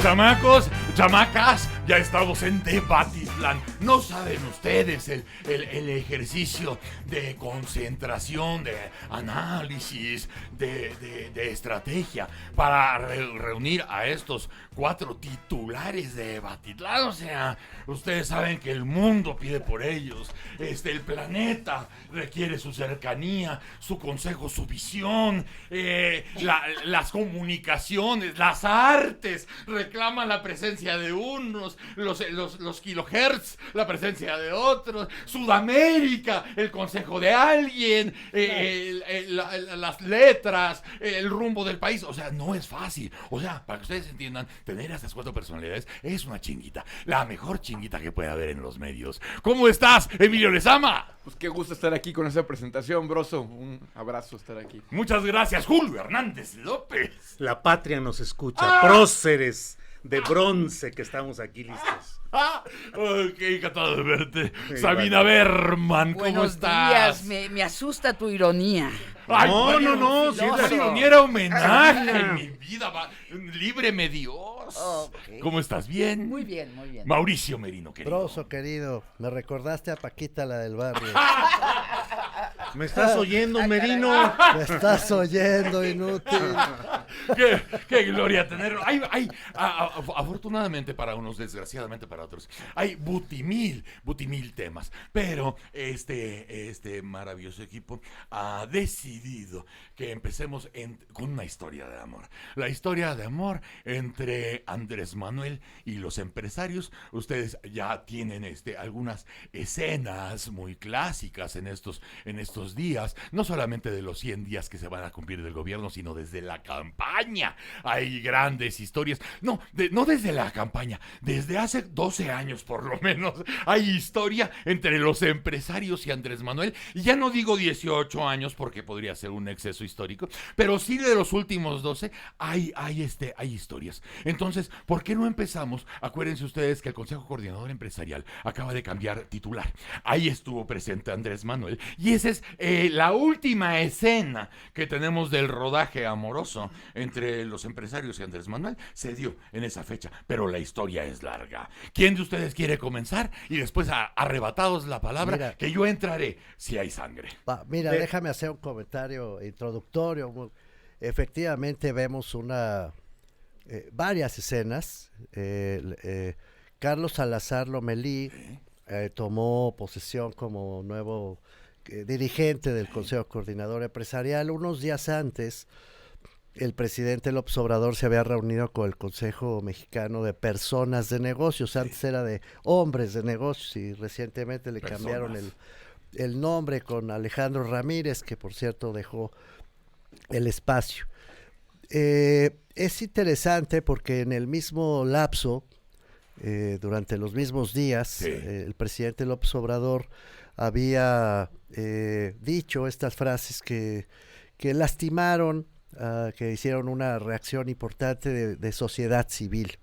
Chamacos, chamacas, ya estamos en Tepatitlán. No saben ustedes el ejercicio de concentración, de análisis, de estrategia para reunir a estos 4 titulares de Tepatitlán. O sea, ustedes saben que el mundo pide por ellos. El planeta requiere su cercanía, su consejo, su visión, las comunicaciones, las artes reclaman la presencia de unos, los kilohertz, la presencia de otros, Sudamérica, el consejo de alguien, las letras, el rumbo del país. O sea, no es fácil. O sea, para que ustedes entiendan, tener a estas 4 personalidades es una chinguita, la mejor chinguita que puede haber en los medios. ¿Cómo estás, Emilio Lezama? Pues qué gusto estar aquí con esa presentación, broso. Un abrazo estar aquí. Muchas gracias, Julio Hernández López. La patria nos escucha, próceres de bronce que estamos aquí listos. Qué encantado de verte. Sí, Sabina Berman, ¿cómo estás? Buenos días, me asusta tu ironía. Ay, no, si la ironía era homenaje en mi vida, líbreme Dios. Okay. ¿Cómo estás? ¿Bien? Muy bien, muy bien. Mauricio Merino, querido. Broso, querido, me recordaste a Paquita, la del barrio. ¿Me estás oyendo, Merino? Me estás oyendo, inútil. Qué gloria tenerlo. Afortunadamente para unos, desgraciadamente para otros, hay butimil temas. Pero este maravilloso equipo ha decidido que empecemos con una historia de amor. La historia de amor entre Andrés Manuel y los empresarios. Ustedes ya tienen algunas escenas muy clásicas en estos días, no solamente de los 100 días que se van a cumplir del gobierno, sino desde la campaña. Hay grandes historias, no desde la campaña, desde hace 12 años por lo menos, hay historia entre los empresarios y Andrés Manuel, y ya no digo 18 años porque podría ser un exceso histórico, pero sí de los últimos 12 hay historias. Entonces, ¿por qué no empezamos? Acuérdense ustedes que el Consejo Coordinador Empresarial acaba de cambiar titular. Ahí estuvo presente Andrés Manuel, y esa es la última escena que tenemos del rodaje amoroso entre los empresarios y Andrés Manuel. Se dio en esa fecha, pero la historia es larga. ¿Quién de ustedes quiere comenzar? Y después, arrebatados la palabra, que yo entraré si hay sangre. Déjame hacer un comentario introductorio. Efectivamente vemos varias escenas. Carlos Salazar Lomelí tomó posesión como nuevo dirigente del Consejo Coordinador Empresarial. Unos días antes, el presidente López Obrador se había reunido con el Consejo Mexicano de Personas de Negocios. Antes era de Hombres de Negocios y recientemente le cambiaron el nombre con Alejandro Ramírez, que por cierto dejó el espacio. Es interesante porque en el mismo lapso, durante los mismos días, el presidente López Obrador había dicho estas frases que lastimaron, que hicieron una reacción importante de sociedad civil,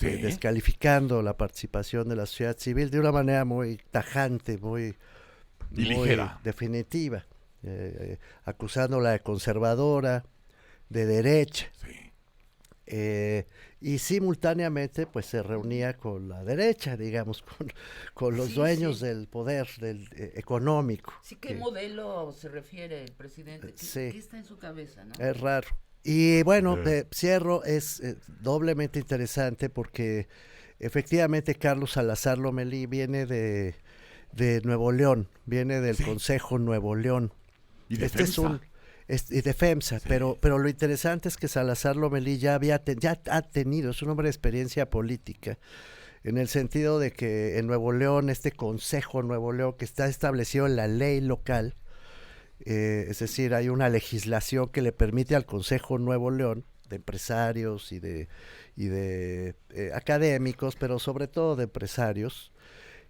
descalificando la participación de la sociedad civil de una manera muy tajante, muy ligera, definitiva, acusándola de conservadora, de derecha. Y simultáneamente pues se reunía con la derecha, digamos, con los dueños del poder económico. Sí, ¿qué modelo se refiere el presidente? ¿Qué está en su cabeza, no? Es raro. Y bueno, cierro, es doblemente interesante porque efectivamente Carlos Salazar Lomelí viene de Nuevo León, viene del Consejo Nuevo León. Y Defensa, pero lo interesante es que Salazar Lomelí ya ha tenido, es un hombre de experiencia política, en el sentido de que en Nuevo León, este Consejo Nuevo León que está establecido en la ley local, es decir, hay una legislación que le permite al Consejo Nuevo León, de empresarios y de académicos, pero sobre todo de empresarios,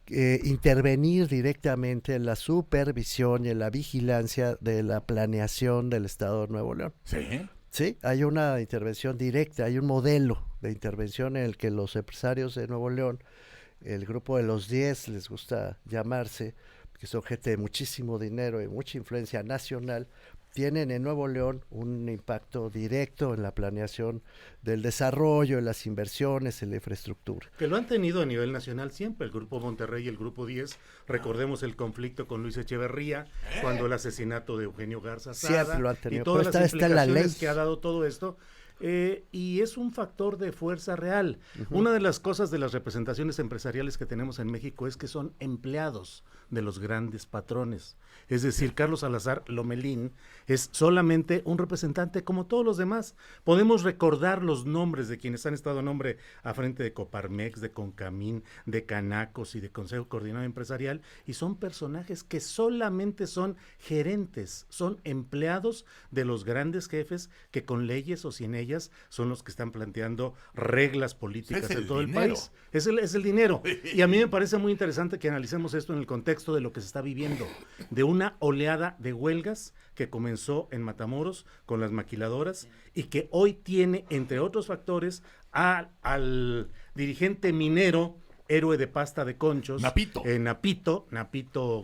intervenir directamente en la supervisión y en la vigilancia de la planeación del Estado de Nuevo León. Sí. Sí, hay una intervención directa, hay un modelo de intervención en el que los empresarios de Nuevo León, el grupo de los 10 les gusta llamarse, que son gente de muchísimo dinero y mucha influencia nacional, tienen en Nuevo León un impacto directo en la planeación del desarrollo, en las inversiones, en la infraestructura. Que lo han tenido a nivel nacional siempre, el Grupo Monterrey y el Grupo 10. Recordemos el conflicto con Luis Echeverría, cuando el asesinato de Eugenio Garza Sada, Siempre lo han tenido, y todas pero las está en la implicaciones ley. que ha dado todo esto. Y es un factor de fuerza real. Una de las cosas de las representaciones empresariales que tenemos en México es que son empleados de los grandes patrones. Es decir, Carlos Salazar Lomelín es solamente un representante como todos los demás. Podemos recordar los nombres de quienes han estado a nombre a frente de Coparmex, de Concamín, de Canacos y de Consejo Coordinador Empresarial, y son personajes que solamente son gerentes, son empleados de los grandes jefes que con leyes o sin ellas son los que están planteando reglas políticas en todo el país. Es el dinero. Y a mí me parece muy interesante que analicemos esto en el contexto de lo que se está viviendo, de una oleada de huelgas que comenzó en Matamoros con las maquiladoras y que hoy tiene, entre otros factores, al dirigente minero, héroe de pasta de conchos, Napito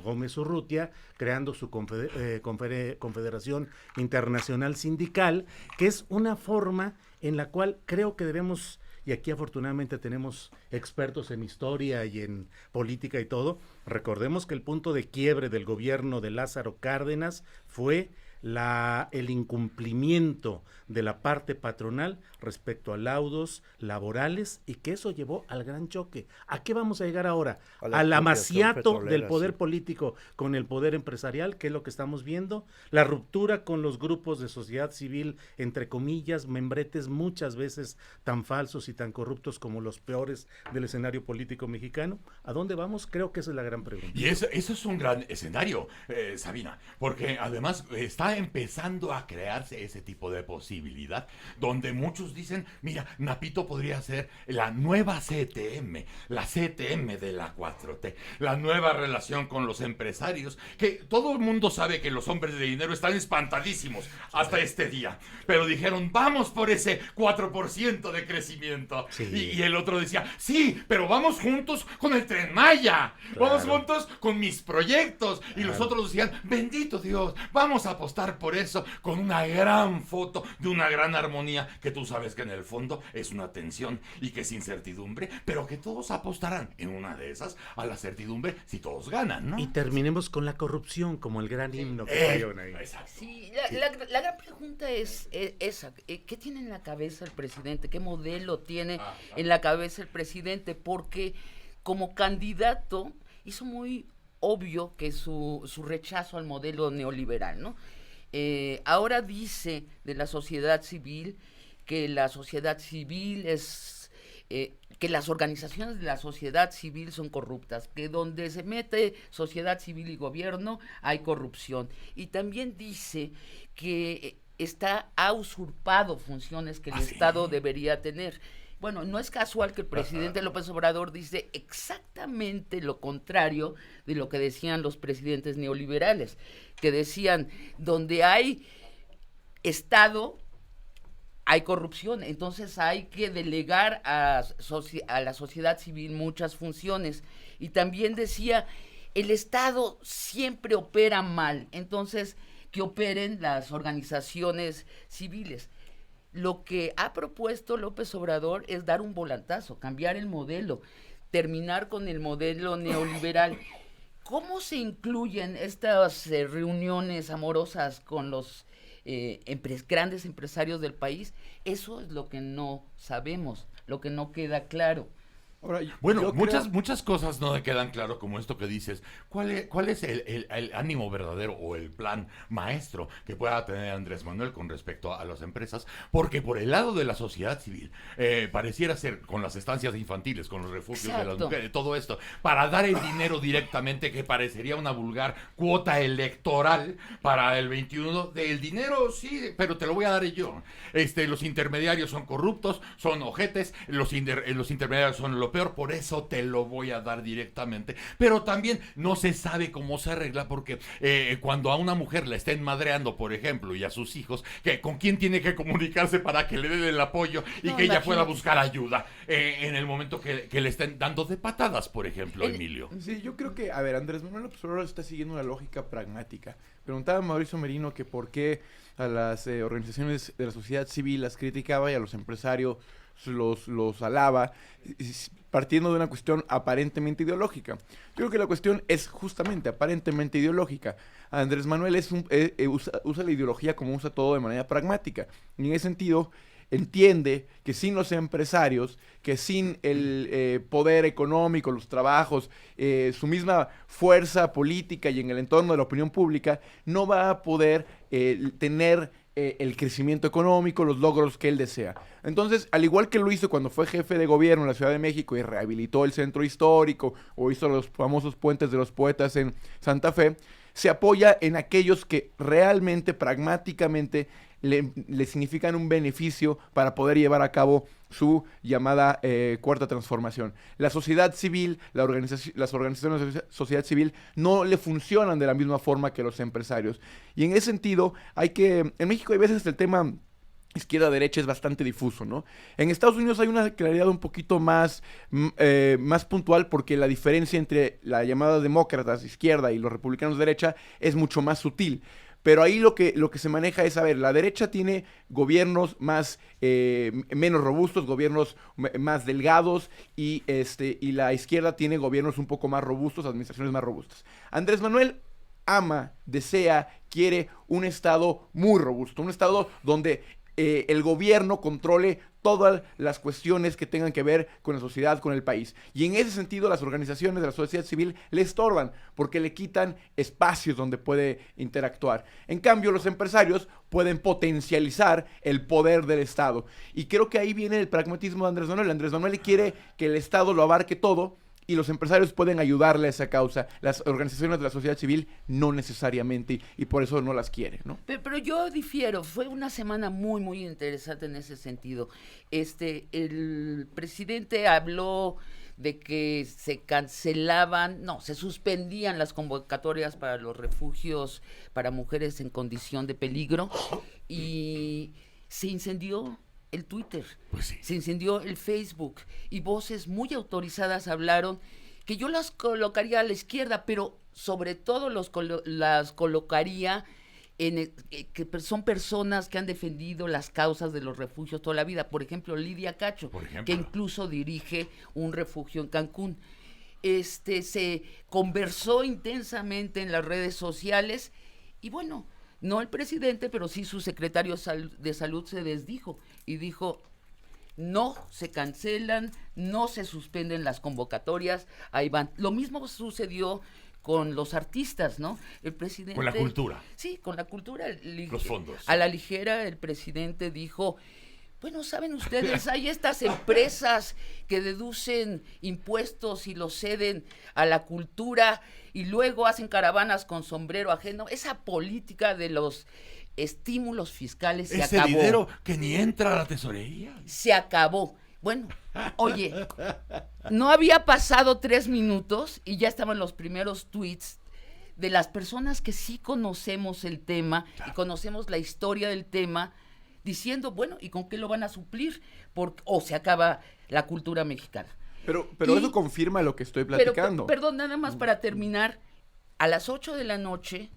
Gómez Urrutia, creando su Confederación Internacional Sindical, que es una forma en la cual creo que debemos, y aquí afortunadamente tenemos expertos en historia y en política y todo, recordemos que el punto de quiebre del gobierno de Lázaro Cárdenas fue el incumplimiento de la parte patronal respecto a laudos laborales, y que eso llevó al gran choque. ¿A qué vamos a llegar ahora? Al amaciato del poder político con el poder empresarial, que es lo que estamos viendo, la ruptura con los grupos de sociedad civil, entre comillas, membretes muchas veces tan falsos y tan corruptos como los peores del escenario político mexicano. ¿A dónde vamos? Creo que esa es la gran pregunta. Y eso es un gran escenario, Sabina, porque además está empezando a crearse ese tipo de posibilidad, donde muchos dicen, mira, Napito podría ser la nueva CTM, la CTM de la 4T, la nueva relación con los empresarios, que todo el mundo sabe que los hombres de dinero están espantadísimos hasta este día, pero dijeron, vamos por ese 4% de crecimiento, y el otro decía, sí, pero vamos juntos con el Tren Maya, vamos juntos con mis proyectos, y los otros decían, bendito Dios, vamos a apostar por eso, con una gran foto de una gran armonía, que tú sabes que en el fondo es una tensión y que es incertidumbre, pero que todos apostarán en una de esas a la certidumbre si todos ganan, ¿no? Y terminemos con la corrupción, como el gran himno que trajeron ahí. Sí, la gran pregunta es esa, ¿qué tiene en la cabeza el presidente? ¿Qué modelo tiene en la cabeza el presidente? Porque como candidato hizo muy obvio que su rechazo al modelo neoliberal, ¿no? Ahora dice de la sociedad civil que la sociedad civil es, que las organizaciones de la sociedad civil son corruptas, que donde se mete sociedad civil y gobierno hay corrupción. Y también dice que ha usurpado funciones que el Estado debería tener. Bueno, no es casual que el presidente López Obrador dice exactamente lo contrario de lo que decían los presidentes neoliberales, que decían, donde hay Estado, hay corrupción, entonces hay que delegar a la sociedad civil muchas funciones. Y también decía, el Estado siempre opera mal, entonces que operen las organizaciones civiles. Lo que ha propuesto López Obrador es dar un volantazo, cambiar el modelo, terminar con el modelo neoliberal. ¿Cómo se incluyen estas reuniones amorosas con los grandes empresarios del país? Eso es lo que no sabemos, lo que no queda claro. Ahora, bueno, muchas cosas no me quedan claro, como esto que dices. ¿Cuál es el ánimo verdadero o el plan maestro que pueda tener Andrés Manuel con respecto a las empresas? Porque por el lado de la sociedad civil, pareciera ser con las estancias infantiles, con los refugios de las mujeres, todo esto, para dar el dinero directamente, que parecería una vulgar cuota electoral para el 21, del dinero sí, pero te lo voy a dar yo. Los intermediarios son corruptos, son ojetes, los intermediarios son lo lo peor, por eso te lo voy a dar directamente. Pero también no se sabe cómo se arregla porque cuando a una mujer la estén madreando, por ejemplo, y a sus hijos, ¿con quién tiene que comunicarse para que le den el apoyo y No, que ella imagínate. pueda buscar ayuda en el momento que le estén dando de patadas, por ejemplo, Emilio? Sí, yo creo que, a ver, Andrés Manuel López Obrador está siguiendo una lógica pragmática. Preguntaba a Mauricio Merino que por qué a las organizaciones de la sociedad civil las criticaba y a los empresarios los alaba, partiendo de una cuestión aparentemente ideológica. Yo creo que la cuestión es justamente aparentemente ideológica. Andrés Manuel usa la ideología como usa todo de manera pragmática. Y en ese sentido, entiende que sin los empresarios, que sin el poder económico, los trabajos, su misma fuerza política y en el entorno de la opinión pública, no va a poder tener el crecimiento económico, los logros que él desea. Entonces, al igual que lo hizo cuando fue jefe de gobierno en la Ciudad de México y rehabilitó el centro histórico o hizo los famosos puentes de los poetas en Santa Fe, se apoya en aquellos que realmente, pragmáticamente, le significan un beneficio para poder llevar a cabo su llamada cuarta transformación. La sociedad civil, las organizaciones de sociedad civil no le funcionan de la misma forma que los empresarios. Y en ese sentido, en México hay veces el tema izquierda-derecha es bastante difuso, ¿no? En Estados Unidos hay una claridad un poquito más puntual porque la diferencia entre la llamada demócratas izquierda y los republicanos derecha es mucho más sutil. Pero ahí lo que se maneja es, a ver, la derecha tiene gobiernos menos robustos, gobiernos más delgados y la izquierda tiene gobiernos un poco más robustos, administraciones más robustas. Andrés Manuel ama, desea, quiere un estado muy robusto, un estado donde el gobierno controle todas las cuestiones que tengan que ver con la sociedad, con el país. Y en ese sentido las organizaciones de la sociedad civil le estorban porque le quitan espacios donde puede interactuar. En cambio, los empresarios pueden potencializar el poder del Estado. Y creo que ahí viene el pragmatismo de Andrés Manuel. Andrés Manuel quiere que el Estado lo abarque todo y los empresarios pueden ayudarle a esa causa. Las organizaciones de la sociedad civil no necesariamente y por eso no las quiere, ¿no? Pero yo difiero, fue una semana muy, muy interesante en ese sentido. El presidente habló de que se suspendían las convocatorias para los refugios para mujeres en condición de peligro y se incendió el Twitter, Pues sí. se incendió el Facebook y voces muy autorizadas hablaron que yo las colocaría a la izquierda, pero sobre todo las colocaría que son personas que han defendido las causas de los refugios toda la vida. Por ejemplo, Lidia Cacho, que incluso dirige un refugio en Cancún. Se conversó intensamente en las redes sociales y bueno, no el presidente, pero sí su secretario de salud se desdijo y dijo: no se cancelan, no se suspenden las convocatorias, ahí van. Lo mismo sucedió con los artistas, ¿no? El presidente... Con la cultura. Sí, con la cultura. Los fondos. A la ligera, el presidente dijo: bueno, ¿saben ustedes? Hay estas empresas que deducen impuestos y los ceden a la cultura y luego hacen caravanas con sombrero ajeno. Esa política de los estímulos fiscales se Ese acabó. dinero que ni entra a la tesorería. Se acabó. Bueno, oye, no había pasado 3 minutos y ya estaban los primeros tweets de las personas que sí conocemos el tema y conocemos la historia del tema, diciendo, bueno, ¿y con qué lo van a suplir? O se acaba la cultura mexicana. Pero Y- eso confirma lo que estoy Pero, platicando. perdón, nada más para terminar, a las 8 de la noche,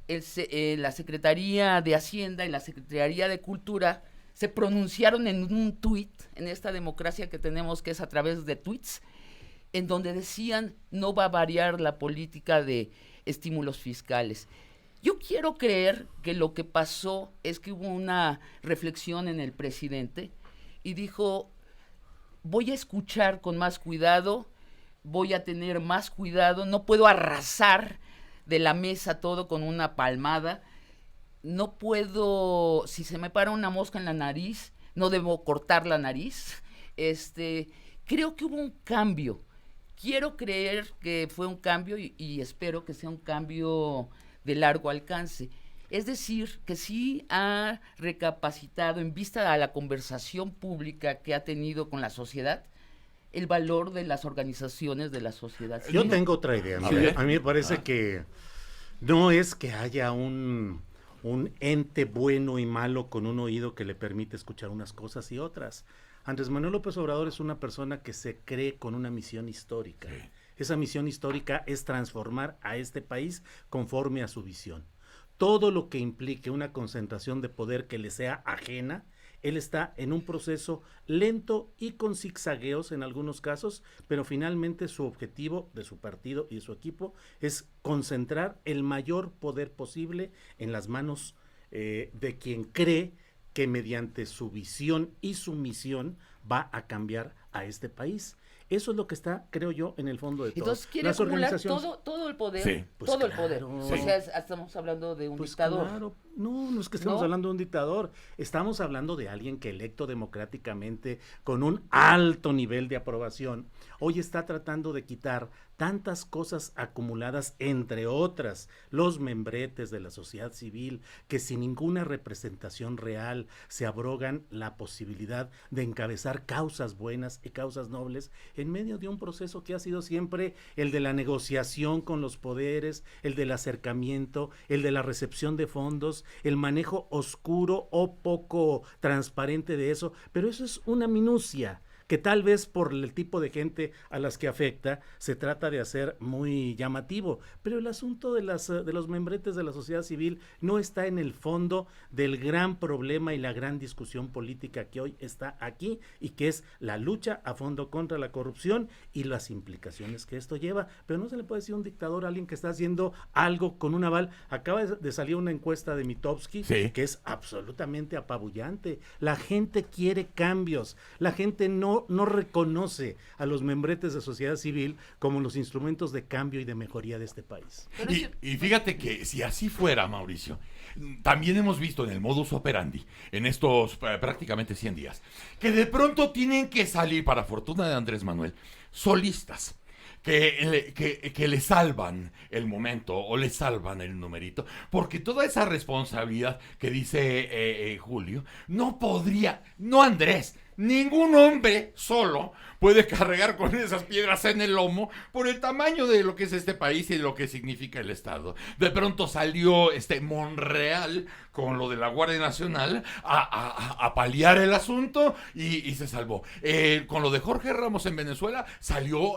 la Secretaría de Hacienda y la Secretaría de Cultura se pronunciaron en un tuit, en esta democracia que tenemos que es a través de tweets, en donde decían no va a variar la política de estímulos fiscales. Yo quiero creer que lo que pasó es que hubo una reflexión en el presidente y dijo: voy a escuchar con más cuidado, voy a tener más cuidado, no puedo arrasar de la mesa todo con una palmada, no puedo, si se me para una mosca en la nariz, no debo cortar la nariz. Creo que hubo un cambio. Quiero creer que fue un cambio y espero que sea un cambio de largo alcance. Es decir, que sí ha recapacitado en vista a la conversación pública que ha tenido con la sociedad, el valor de las organizaciones de la sociedad Yo civil. tengo otra idea. A Mira, ver. a mí me parece que no es que haya un ente bueno y malo con un oído que le permite escuchar unas cosas y otras. Andrés Manuel López Obrador es una persona que se cree con una misión histórica. Sí. Esa misión histórica es transformar a este país conforme a su visión. Todo lo que implique una concentración de poder que le sea ajena, él está en un proceso lento y con zigzagueos en algunos casos, pero finalmente su objetivo de su partido y de su equipo es concentrar el mayor poder posible en las manos de quien cree que mediante su visión y su misión va a cambiar a este país. Eso es lo que está, creo yo, en el fondo de todo. Entonces quiere Las acumular organizaciones- todo el poder, Sí. Pues todo el claro. poder. Sí. O sea, estamos hablando de un Pues dictador. claro, no es que estamos ¿No? hablando de un dictador, estamos hablando de alguien que electo democráticamente con un alto nivel de aprobación, hoy está tratando de quitar tantas cosas acumuladas, entre otras, los membretes de la sociedad civil, que sin ninguna representación real se abrogan la posibilidad de encabezar causas buenas y causas nobles en medio de un proceso que ha sido siempre el de la negociación con los poderes, el del acercamiento, el de la recepción de fondos, el manejo oscuro o poco transparente de eso, pero eso es una minucia que tal vez por el tipo de gente a las que afecta se trata de hacer muy llamativo, pero el asunto de los membretes de la sociedad civil no está en el fondo del gran problema y la gran discusión política que hoy está aquí y que es la lucha a fondo contra la corrupción y las implicaciones que esto lleva, pero no se le puede decir un dictador a alguien que está haciendo algo con un aval. Acaba de salir una encuesta de Mitofsky Sí. que es absolutamente apabullante. La gente quiere cambios, la gente no reconoce a los membretes de sociedad civil como los instrumentos de cambio y de mejoría de este país. Pero Y fíjate que si así fuera, Mauricio, también hemos visto en el modus operandi, en estos prácticamente 100 días, que de pronto tienen que salir, para fortuna de Andrés Manuel, solistas. Que le salvan el momento o le salvan el numerito, porque toda esa responsabilidad que dice Julio, no podría, no Andrés, ningún hombre solo puede cargar con esas piedras en el lomo por el tamaño de lo que es este país y de lo que significa el Estado. De pronto salió Monreal con lo de la Guardia Nacional a paliar el asunto y se salvó. Con lo de Jorge Ramos en Venezuela salió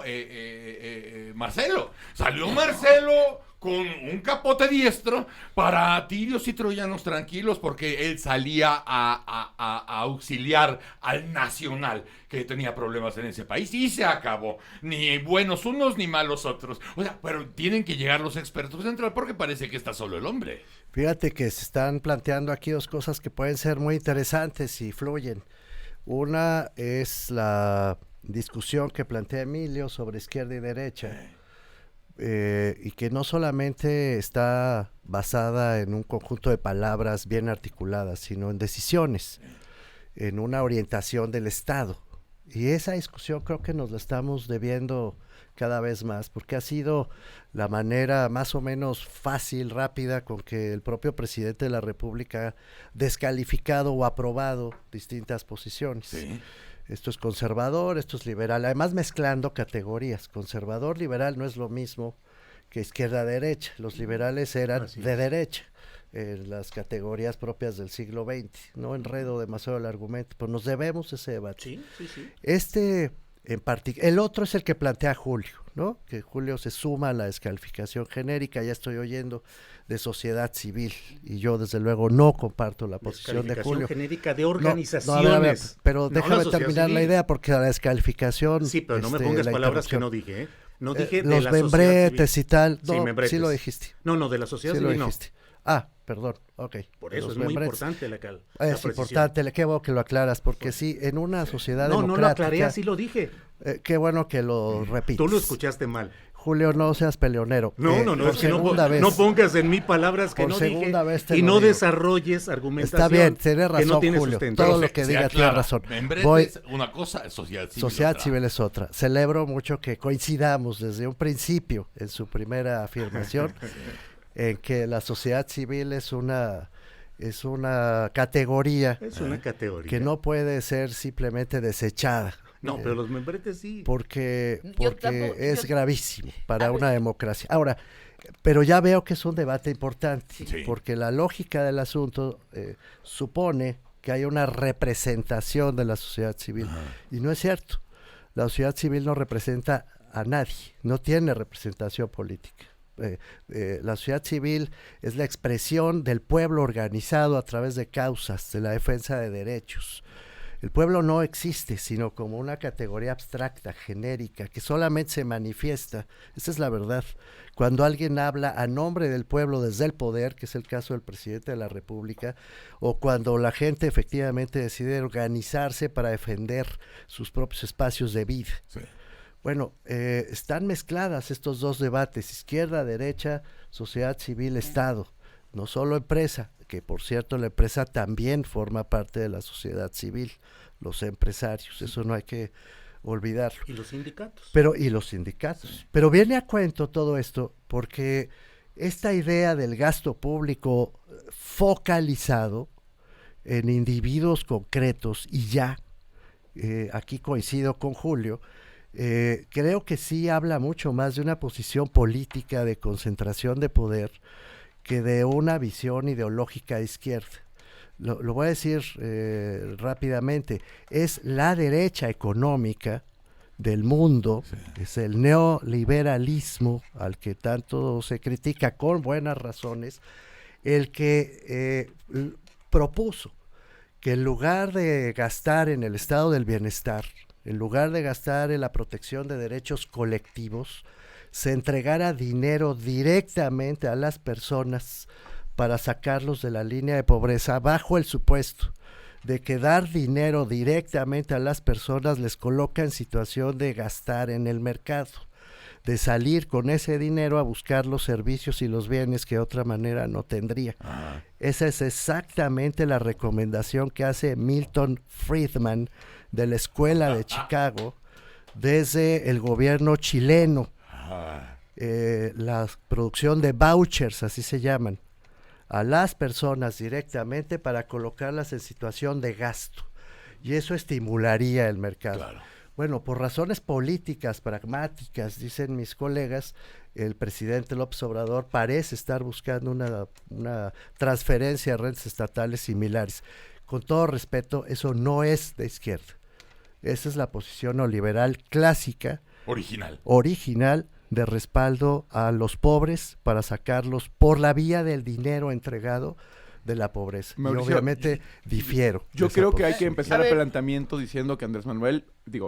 Marcelo. Salió Marcelo con un capote diestro para tirios y troyanos tranquilos, porque él salía a auxiliar al Nacional, que tenía problemas en ese país, y se acabó. Ni buenos unos ni malos otros. O sea, pero tienen que llegar los expertos a entrar, porque parece que está solo el hombre. Fíjate que se están planteando aquí dos cosas que pueden ser muy interesantes y fluyen. Una es la discusión que plantea Emilio sobre izquierda y derecha. Y que no solamente está basada en un conjunto de palabras bien articuladas, sino en decisiones, en una orientación del Estado. Y esa discusión creo que nos la estamos debiendo cada vez más, porque ha sido la manera más o menos fácil, rápida, con que el propio presidente de la República ha descalificado o aprobado distintas posiciones. Sí. Esto es conservador, esto es liberal, además mezclando categorías. Conservador, liberal no es lo mismo que izquierda-derecha. Los liberales eran Así de es. derecha, en las categorías propias del siglo XX. No enredo demasiado el argumento, pero nos debemos ese debate. Sí. Este en particular, el otro es el que plantea Julio, ¿no? Que Julio se suma a la descalificación genérica, ya estoy oyendo, de sociedad civil, y yo desde luego no comparto la posición de Descalificación Julio. genérica de No, organizaciones. a ver, pero No déjame la sociedad terminar la civil. idea, porque la descalificación... Sí, pero no me la pongas palabras que interrupción. no dije, ¿eh? No dije de los la sociedad membretes civil. y tal, Sí, no, membretes. sí lo dijiste, No, de la sociedad sí lo civil no. dijiste. Ah, perdón, ok. Por eso Los es muy membretes. importante la Es precisión. importante, qué bueno que lo aclaras, porque sí, en una sociedad No, no lo aclaré, democrática, así lo dije. qué bueno que lo repites. Tú lo escuchaste mal. Julio, no seas peleonero. No, por es que segunda vez. no pongas en mí palabras que Por no segunda dije vez te y lo no digo. desarrolles argumentación Está bien, tienes que razón, no tiene Julio. sustento. Todo Pero lo que se diga tiene aclara. razón. Membretes, Voy, una cosa, sociedad civil. sociedad otra. civil es otra. Celebro mucho que coincidamos desde un principio en su primera afirmación en que la sociedad civil es una categoría Es una categoría. que no puede ser simplemente desechada No, pero los membretes sí. porque Yo tampoco- es yo- gravísimo para A una ver. democracia. Ahora, pero ya veo que es un debate importante, Sí. porque la lógica del asunto supone que hay una representación de la sociedad civil, y no es cierto. La sociedad civil no representa a nadie, no tiene representación política. La sociedad civil es la expresión del pueblo organizado a través de causas, de la defensa de derechos. El pueblo no existe, sino como una categoría abstracta, genérica, que solamente se manifiesta, esa es la verdad, cuando alguien habla a nombre del pueblo desde el poder, que es el caso del presidente de la República, o cuando la gente efectivamente decide organizarse para defender sus propios espacios de vida. Sí. Bueno, están mezcladas estos dos debates, izquierda, derecha, sociedad civil, Estado, no solo empresa, que por cierto la empresa también forma parte de la sociedad civil, los empresarios, eso no hay que olvidarlo. ¿Y los sindicatos? Y los sindicatos. Pero viene a cuento todo esto porque esta idea del gasto público focalizado en individuos concretos y ya, aquí coincido con Julio, creo que sí habla mucho más de una posición política de concentración de poder que de una visión ideológica de izquierda. Lo voy a decir rápidamente, es la derecha económica del mundo, es el neoliberalismo al que tanto se critica con buenas razones, el que propuso que en lugar de gastar en el estado del bienestar, en lugar de gastar en la protección de derechos colectivos, se entregara dinero directamente a las personas para sacarlos de la línea de pobreza, bajo el supuesto de que dar dinero directamente a las personas les coloca en situación de gastar en el mercado, de salir con ese dinero a buscar los servicios y los bienes que de otra manera no tendría. Esa es exactamente la recomendación que hace Milton Friedman de la Escuela de Chicago desde el gobierno chileno. La producción de vouchers, así se llaman, a las personas directamente para colocarlas en situación de gasto. Y eso estimularía el mercado. Claro. Bueno, por razones políticas, pragmáticas, dicen mis colegas, el presidente López Obrador parece estar buscando una transferencia de rentas estatales similares. Con todo respeto, eso no es de izquierda. Esa es la posición neoliberal clásica, original, de respaldo a los pobres para sacarlos por la vía del dinero entregado de la pobreza. Mauricio, y obviamente difiero. Yo de esa creo que hay posición. que empezar A el ver. planteamiento diciendo que Andrés Manuel,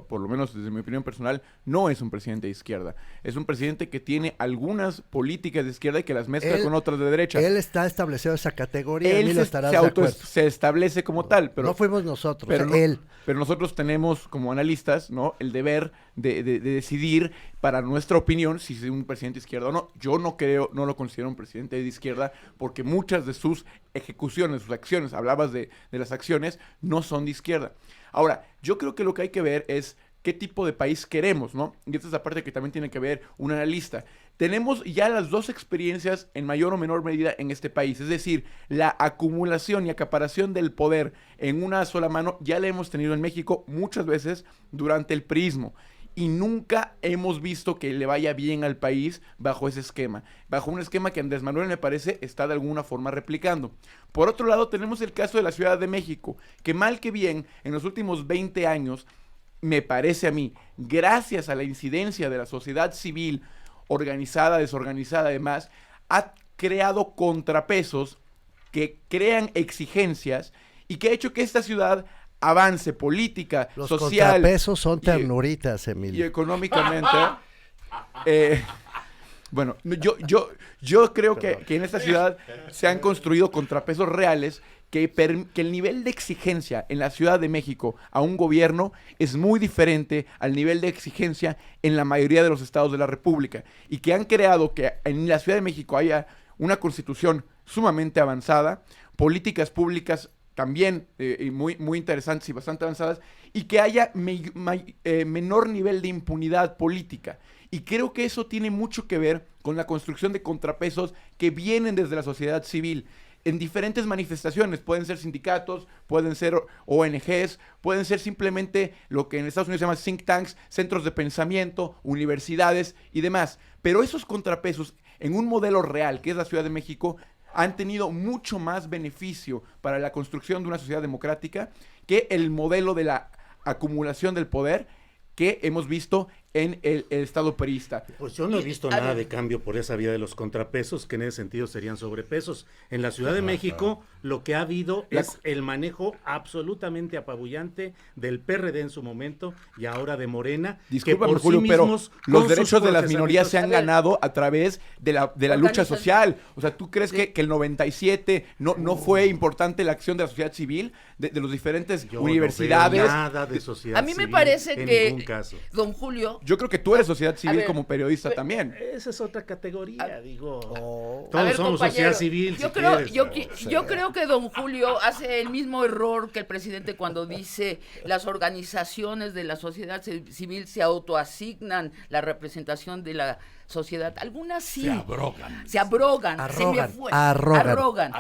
por lo menos desde mi opinión personal, no es un presidente de izquierda. Es un presidente que tiene algunas políticas de izquierda y que las mezcla Él- con otras de derecha. Él está establecido esa categoría, Él Emilio, estarás de acuerdo. se establece como tal, pero no fuimos nosotros, pero, él. pero nosotros tenemos como analistas, ¿no?, el deber de decidir para nuestra opinión si es un presidente de izquierda o no. Yo no lo considero un presidente de izquierda porque muchas de sus ejecuciones, sus acciones, hablabas de las acciones, no son de izquierda. Ahora, yo creo que lo que hay que ver es qué tipo de país queremos, ¿no? Y esta es la parte que también tiene que ver un analista. Tenemos ya las dos experiencias en mayor o menor medida en este país, es decir, la acumulación y acaparación del poder en una sola mano ya la hemos tenido en México muchas veces durante el priismo. Y nunca hemos visto que le vaya bien al país bajo ese esquema. Bajo un esquema que Andrés Manuel, me parece, está de alguna forma replicando. Por otro lado, tenemos el caso de la Ciudad de México, que mal que bien, en los últimos 20 años, me parece a mí, gracias a la incidencia de la sociedad civil, organizada, desorganizada además, ha creado contrapesos que crean exigencias y que ha hecho que esta ciudad avance política, Los social contrapesos son y- ternuritas, y Emilio. económicamente. Bueno, yo creo que en esta ciudad se han construido contrapesos reales que el nivel de exigencia en la Ciudad de México a un gobierno es muy diferente al nivel de exigencia en la mayoría de los estados de la República y que han creado que en la Ciudad de México haya una constitución sumamente avanzada, políticas públicas también y muy interesantes y bastante avanzadas, y que haya menor nivel de impunidad política. Y creo que eso tiene mucho que ver con la construcción de contrapesos que vienen desde la sociedad civil. en diferentes manifestaciones. Pueden ser sindicatos, pueden ser ONGs, pueden ser simplemente lo que en Estados Unidos se llama think tanks, centros de pensamiento, universidades y demás. Pero esos contrapesos en un modelo real, que es la Ciudad de México, han tenido mucho más beneficio para la construcción de una sociedad democrática que el modelo de la acumulación del poder que hemos visto en el Estado perista. Pues yo no he visto nada de cambio por esa vía de los contrapesos, que en ese sentido serían sobrepesos. En la Ciudad de México lo que ha habido es el manejo absolutamente apabullante del PRD en su momento y ahora de Morena. Disculpa, Julio, pero los derechos de las minorías se han ganado a través de la lucha social. O sea, ¿tú crees que el 97 no fue importante la acción de la sociedad civil, de los diferentes universidades? No veo nada de sociedad A mí me civil parece en que, ningún caso. don Julio, Yo creo que tú eres sociedad civil ver, como periodista también. Esa es otra categoría, digo. a Todos ver, somos compañero, sociedad civil. Yo si creo, quieres. yo creo que don Julio hace el mismo error que el presidente cuando dice las organizaciones de la sociedad civil se autoasignan la representación de la sociedad. Algunas sí. Se abrogan. Se abrogan. Arrogan.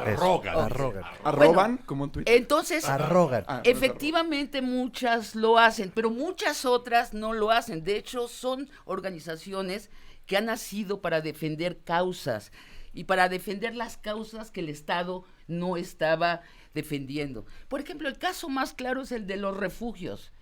¿Arroban? Como en Twitter. Entonces, Arrogan. efectivamente muchas lo hacen, pero muchas otras no lo hacen. De hecho, son organizaciones que han nacido para defender causas y para defender las causas que el Estado no estaba defendiendo. Por ejemplo, el caso más claro es el de los refugios.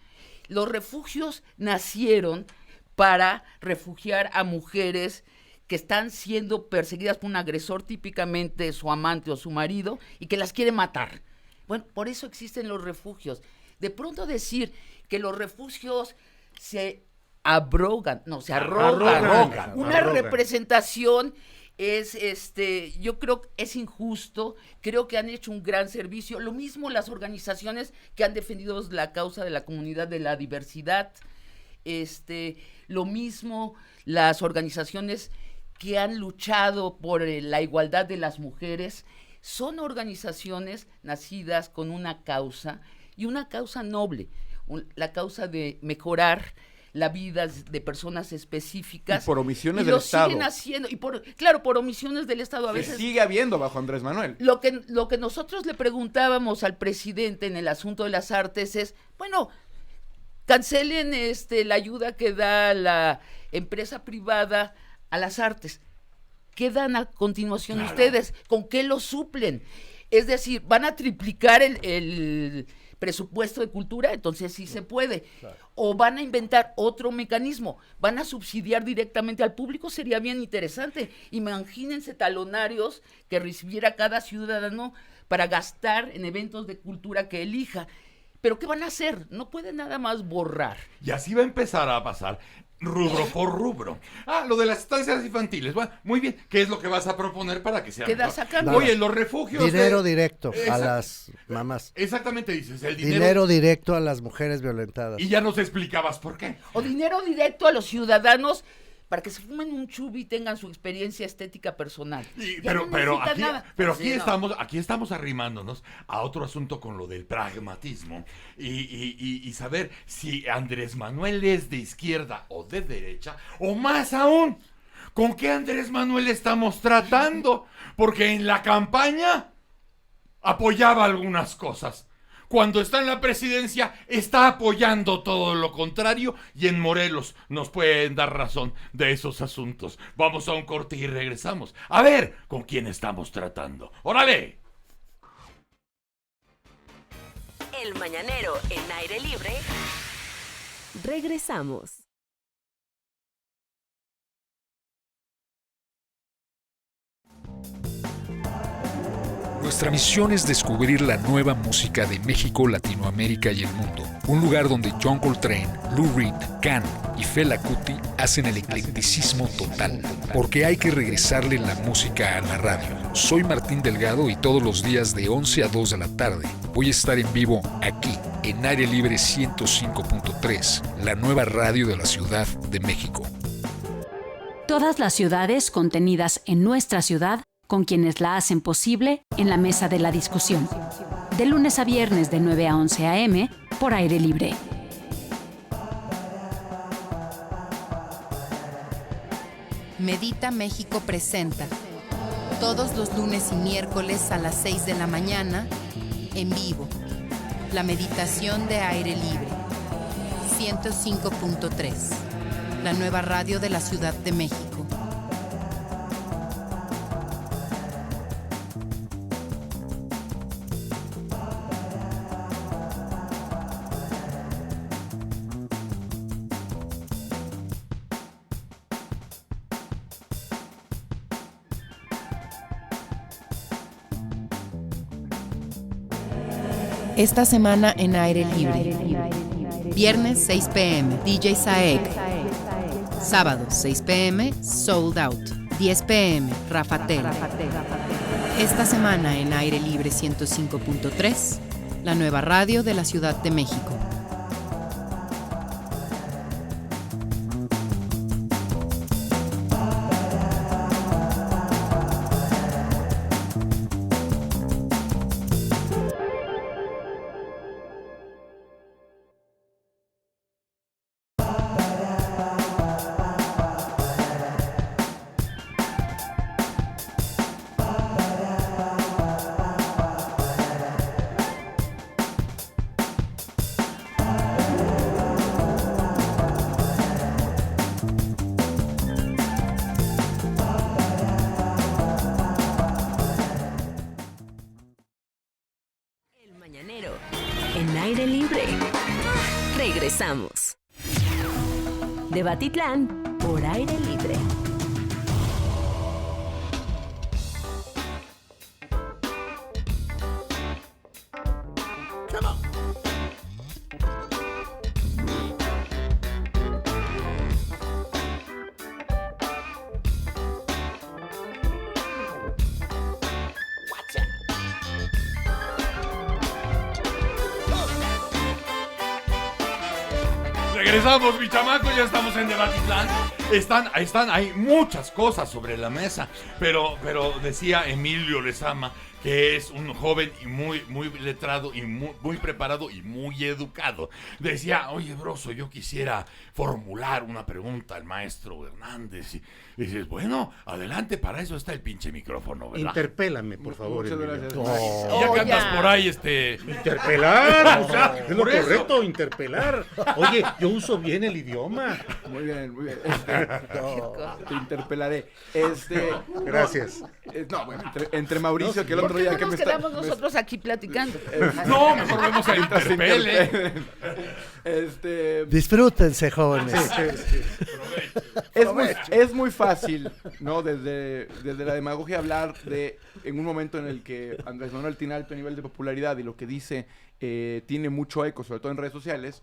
Los refugios nacieron para refugiar a mujeres que están siendo perseguidas por un agresor, típicamente su amante o su marido, y que las quiere matar. Bueno, por eso existen los refugios. De pronto decir que los refugios se arrogan. Una representación es, yo creo que es injusto, creo que han hecho un gran servicio. Lo mismo las organizaciones que han defendido la causa de la comunidad de la diversidad, lo mismo las organizaciones que han luchado por la igualdad de las mujeres. Son organizaciones nacidas con una causa y una causa noble, la causa de mejorar la vida de personas específicas. Y por omisiones y del lo Estado. siguen haciendo, y por omisiones del Estado a Que veces. sigue habiendo bajo Andrés Manuel. Lo que nosotros le preguntábamos al presidente en el asunto de las artes es, bueno, cancelen la ayuda que da la empresa privada a las artes. ¿Qué dan a continuación ustedes? ¿Con qué lo suplen? Es decir, ¿van a triplicar el presupuesto de cultura? Entonces sí se puede. O van a inventar otro mecanismo, van a subsidiar directamente al público. Sería bien interesante. Imagínense talonarios que recibiera cada ciudadano para gastar en eventos de cultura que elija. ¿Pero qué van a hacer? No pueden nada más borrar. Y así va a empezar a pasar rubro por rubro. Lo de las estancias infantiles. Bueno, muy bien. ¿Qué es lo que vas a proponer para que sea Queda mejor? sacando. Oye, los refugios... Dinero directo a las mamás. Exactamente dices, el dinero... Dinero directo a las mujeres violentadas. Y ya nos explicabas por qué. O dinero directo a los ciudadanos para que se fumen un chubi y tengan su experiencia estética personal. Pero no. aquí estamos arrimándonos a otro asunto con lo del pragmatismo y saber si Andrés Manuel es de izquierda o de derecha, o más aún, ¿con qué Andrés Manuel estamos tratando? Porque en la campaña apoyaba algunas cosas. Cuando está en la presidencia está apoyando todo lo contrario, y en Morelos nos pueden dar razón de esos asuntos. Vamos a un corte y regresamos. A ver con quién estamos tratando. ¡Órale! El Mañanero en aire libre. Regresamos. Nuestra misión es descubrir la nueva música de México, Latinoamérica y el mundo. Un lugar donde John Coltrane, Lou Reed, Can y Fela Kuti hacen el eclecticismo total. Porque hay que regresarle la música a la radio. Soy Martín Delgado y todos los días de 11 a 2 de la tarde voy a estar en vivo aquí, en Aire Libre 105.3, la nueva radio de la Ciudad de México. Todas las ciudades contenidas en nuestra ciudad, con quienes la hacen posible en la mesa de la discusión. De lunes a viernes de 9 a 11 a.m. por Aire Libre. Medita México presenta Todos los lunes y miércoles a las 6 de la mañana, en vivo. La meditación de aire libre. 105.3. La nueva radio de la Ciudad de México. Esta semana en aire libre. Viernes 6 p.m. DJ Saek. Sábado 6 p.m. Sold Out. 10 p.m. Rafatel. Esta semana en aire libre 105.3. La nueva radio de la Ciudad de México. En aire libre. Regresamos. De Batitlán por aire libre. Regresamos, mi chamaco, ya estamos en Debatitlán. Hay muchas cosas sobre la mesa, pero decía Emilio Lezama, que es un joven y muy letrado y muy preparado y muy educado. Decía, oye, Broso, yo quisiera formular una pregunta al maestro Hernández. Y dices, bueno, adelante, para eso está el pinche micrófono, ¿verdad? Interpélame, por favor. Muchas Emilio. gracias. Y ya que andas por ahí, Interpelar, o sea, es lo por eso. correcto, interpelar. Oye, yo uso bien el idioma. Muy bien. Te interpelaré. Gracias. No, bueno, entre Mauricio, que el ¿Por otro qué día no que nos me está... quedamos nosotros aquí platicando? No, mejor vemos a Interpele. Disfrútense, jóvenes. Es muy fácil, ¿no? Desde la demagogia hablar en un momento en el que Andrés Manuel tiene alto nivel de popularidad y lo que dice tiene mucho eco, sobre todo en redes sociales,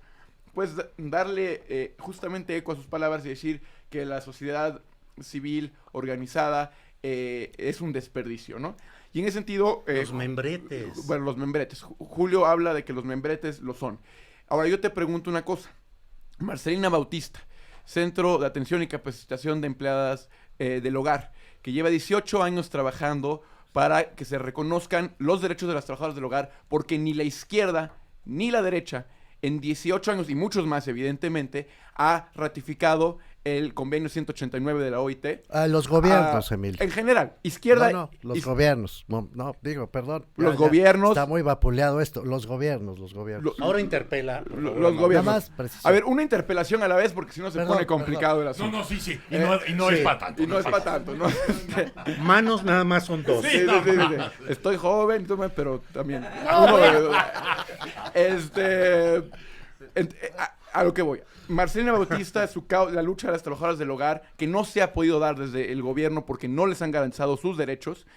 pues darle justamente eco a sus palabras y decir que la sociedad civil organizada es un desperdicio, ¿no? Y en ese sentido... Los membretes. Bueno, los membretes. Julio habla de que los membretes lo son. Ahora yo te pregunto una cosa. Marcelina Bautista, Centro de Atención y Capacitación de Empleadas del Hogar, que lleva 18 años trabajando para que se reconozcan los derechos de las trabajadoras del hogar, porque ni la izquierda ni la derecha, en 18 años y muchos más, evidentemente, ha ratificado el convenio 189 de la OIT. Los gobiernos, Emilio. En general, izquierda... No, los gobiernos. Perdón. Los gobiernos... Está muy vapuleado esto. Los gobiernos. Ahora interpela. Los gobiernos. Nada más, a ver, una interpelación a la vez, porque si no se pone complicado el asunto. No, sí. Y no es para tanto. Y no es para tanto, ¿no? Manos nada más son dos. Sí. Estoy joven, pero también. A lo que voy. Marcelina Bautista, la lucha de las trabajadoras del hogar, que no se ha podido dar desde el gobierno porque no les han garantizado sus derechos,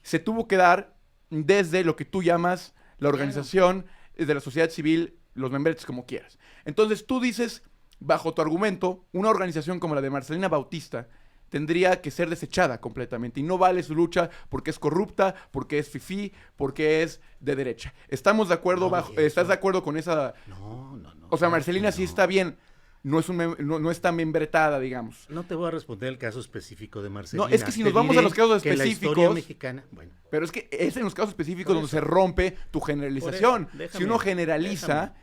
se tuvo que dar desde lo que tú llamas la organización de la sociedad civil, los membretes, como quieras. Entonces tú dices, bajo tu argumento, una organización como la de Marcelina Bautista tendría que ser desechada completamente y no vale su lucha porque es corrupta, porque es fifí, porque es de derecha. ¿Estamos de acuerdo ¿Estás de acuerdo con esa? No. O sea, Marcelina sí está bien, no está membretada, digamos. No te voy a responder el caso específico de Marcelina. No, es que si nos vamos a los casos que específicos... la historia mexicana, bueno. Pero es que es en los casos específicos donde se rompe tu generalización. Si uno generaliza...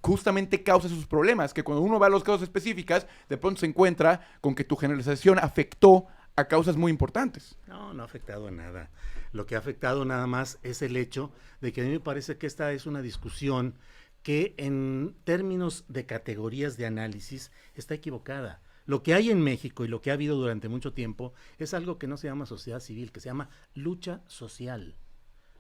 justamente causa sus problemas, que cuando uno va a los casos específicos, de pronto se encuentra con que tu generalización afectó a causas muy importantes. No, no ha afectado a nada. Lo que ha afectado nada más es el hecho de que a mí me parece que esta es una discusión que en términos de categorías de análisis está equivocada. Lo que hay en México y lo que ha habido durante mucho tiempo es algo que no se llama sociedad civil, que se llama lucha social.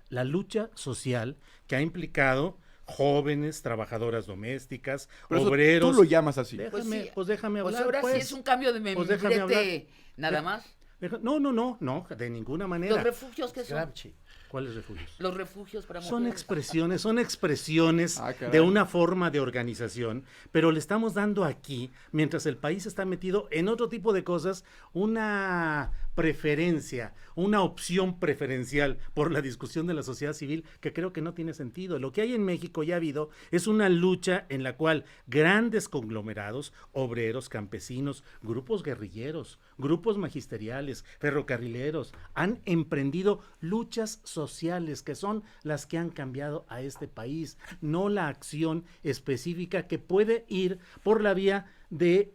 La lucha social que ha implicado jóvenes, trabajadoras domésticas, Pero obreros. tú lo llamas así. Déjame, pues déjame Pues hablar. ahora pues. sí es un cambio de Pues déjame hablar. membrete, nada más. No, de ninguna manera. Los refugios que son. Gramsci. ¿Cuáles refugios? Los refugios para Son mujeres. expresiones Ah, caray. de una forma de organización, pero le estamos dando aquí, mientras el país está metido en otro tipo de cosas, una preferencia, una opción preferencial por la discusión de la sociedad civil que creo que no tiene sentido. Lo que hay en México ya ha habido es una lucha en la cual grandes conglomerados, obreros, campesinos, grupos guerrilleros, grupos magisteriales, ferrocarrileros, han emprendido luchas sociales que son las que han cambiado a este país, no la acción específica que puede ir por la vía de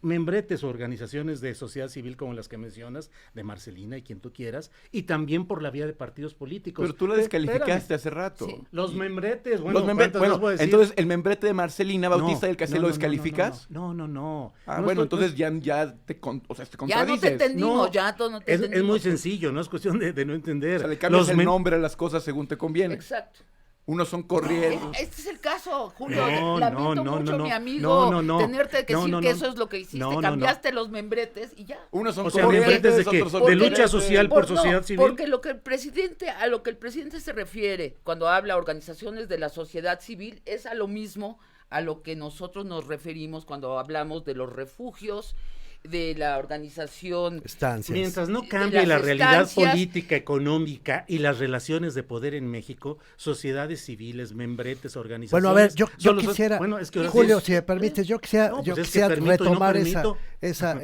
membretes o organizaciones de sociedad civil como las que mencionas, de Marcelina y quien tú quieras, y también por la vía de partidos políticos. Pero tú la descalificaste hace rato. Sí. Los membretes, bueno, Los membre- ¿cuántas veces voy a decir? entonces el membrete de Marcelina Bautista del Castillo no, lo no, descalificas. No. Ah, No bueno, estoy- entonces ya te, o sea, te Ya no contradices. te entendimos, No, ya no te es entendimos. muy sencillo, no es cuestión de no entender. O sea, le cambias el men- nombre a las cosas según te conviene. Exacto. Unos son corrientes. Este es el caso, Julio. No, Lamento no, mucho, no, mi amigo, no, tenerte que no, decir no, que no. eso es lo que hiciste. No, no, Cambiaste los membretes y ya. Unos son O sea, corrientes, membretes de qué? otros son ¿De lucha diferentes. social por No, sociedad civil? Porque a lo que el presidente se refiere cuando habla organizaciones de la sociedad civil es a lo mismo a lo que nosotros nos referimos cuando hablamos de los refugios, de la organización. Estancias. Mientras no de cambie las la realidad estancias. política, económica y las relaciones de poder en México, sociedades civiles, membretes, organizaciones. Bueno, a ver, yo solo son- quisiera, bueno, es que ahora Julio, sí- si me permites, yo quisiera, No, pues yo es que quisiera permito y no retomar permito. esa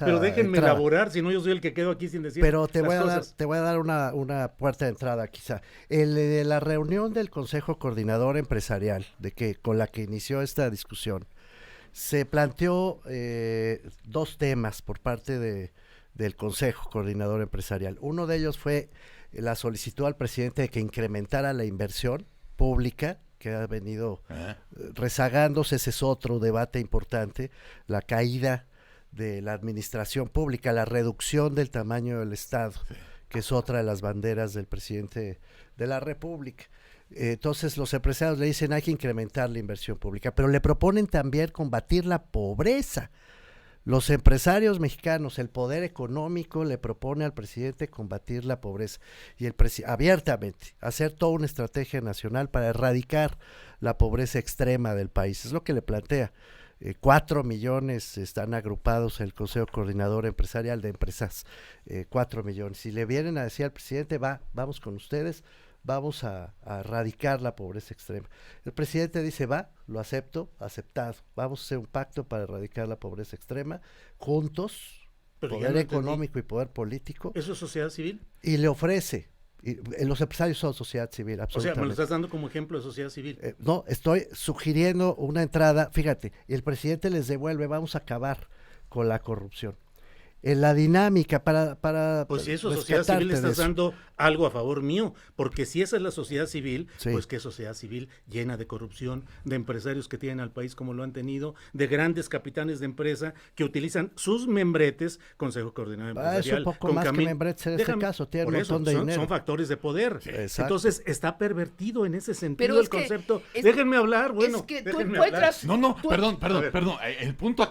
Pero déjenme entrada. elaborar, si no yo soy el que quedo aquí sin decir Pero te las cosas. voy a dar una puerta de entrada quizá. De la reunión del Consejo Coordinador Empresarial, con la que inició esta discusión, se planteó dos temas por parte del Consejo Coordinador Empresarial. Uno de ellos fue la solicitud al presidente de que incrementara la inversión pública, que ha venido rezagándose. Ese es otro debate importante, la caída de la administración pública, la reducción del tamaño del Estado, que es otra de las banderas del presidente de la República. Entonces los empresarios le dicen hay que incrementar la inversión pública, pero le proponen también combatir la pobreza. Los empresarios mexicanos, el poder económico le propone al presidente combatir la pobreza y abiertamente hacer toda una estrategia nacional para erradicar la pobreza extrema del país. Es lo que le plantea. 4 millones están agrupados en el Consejo Coordinador Empresarial de Empresas, 4 millones. Si le vienen a decir al presidente, vamos con ustedes, vamos a erradicar la pobreza extrema. El presidente dice, lo acepto, aceptado. Vamos a hacer un pacto para erradicar la pobreza extrema, juntos, Pero ya poder no entendí. económico y poder político, ¿Eso es sociedad civil? y le ofrece. Los empresarios son sociedad civil, O sea, absolutamente. me lo estás dando como ejemplo de sociedad civil. No, estoy sugiriendo una entrada, fíjate, y el presidente les devuelve, vamos a acabar con la corrupción. En la dinámica para Pues si eso es sociedad rescatarte civil, de estás eso. dando algo a favor mío, porque si esa es la sociedad civil, Sí. pues qué sociedad civil llena de corrupción, de empresarios que tienen al país como lo han tenido, de grandes capitanes de empresa que utilizan sus membretes, Consejo Coordinador Es un Empresarial, poco más que Camil. membretes en este caso, tiene por un eso, montón de son, dinero. son factores de poder. Exacto. Entonces está pervertido en ese sentido Pero el es que- concepto. es- Déjenme hablar, bueno. es que tú déjenme encuentras- hablar. No, Tú- perdón. A ver. El punto